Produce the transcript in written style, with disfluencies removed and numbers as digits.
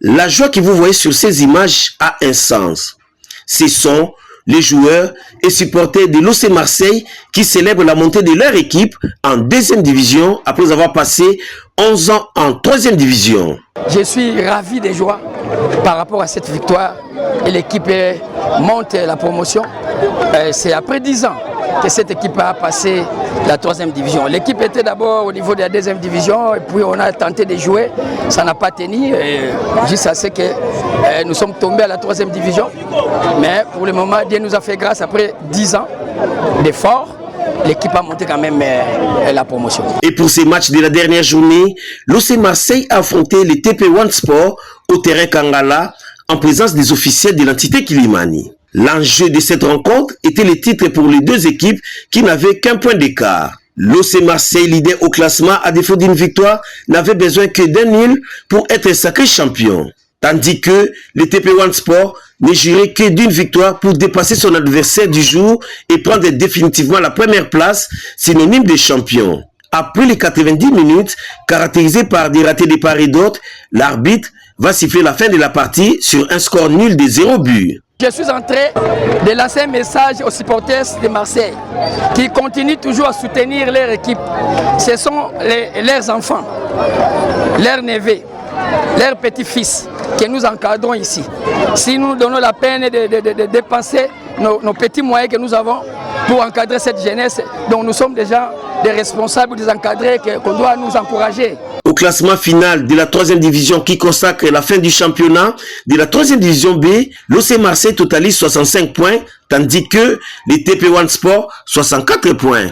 La joie que vous voyez sur ces images a un sens. Ce sont les joueurs et supporters de l'OC Marseille qui célèbrent la montée de leur équipe en deuxième division après avoir passé 11 ans en troisième division. Je suis ravi de joie par rapport à cette victoire et l'équipe monte la promotion. C'est après 10 ans que cette équipe a passé la troisième division. L'équipe était d'abord au niveau de la deuxième division et puis on a tenté de jouer, ça n'a pas tenu jusqu'à ce que nous sommes tombés à la troisième division. Mais pour le moment, Dieu nous a fait grâce après 10 ans d'efforts. L'équipe a monté quand même la promotion. Et pour ces matchs de la dernière journée, l'OC Marseille a affronté le TP One Sport au terrain Kangala en présence des officiels de l'entité Kilimani. L'enjeu de cette rencontre était le titre pour les deux équipes qui n'avaient qu'un point d'écart. L'OC Marseille, leader au classement à défaut d'une victoire, n'avait besoin que d'un nul pour être sacré champion. Tandis que le TP One Sport ne jurait que d'une victoire pour dépasser son adversaire du jour et prendre définitivement la première place, synonyme de champion. Après les 90 minutes, caractérisées par des ratés de part et d'autre, l'arbitre va siffler la fin de la partie sur un score nul de 0 but. Je suis en train de lancer un message aux supporters de Marseille qui continuent toujours à soutenir leur équipe. Ce sont leurs enfants, leurs neveux, leurs petits-fils que nous encadrons ici. Si nous donnons la peine de dépenser nos petits moyens que nous avons pour encadrer cette jeunesse, dont nous sommes déjà des responsables, des encadrés, qu'on doit nous encourager. Au classement final de la troisième division qui consacre la fin du championnat de la troisième division B, l'OC Marseille totalise 65 points, tandis que les TP One Sport 64 points.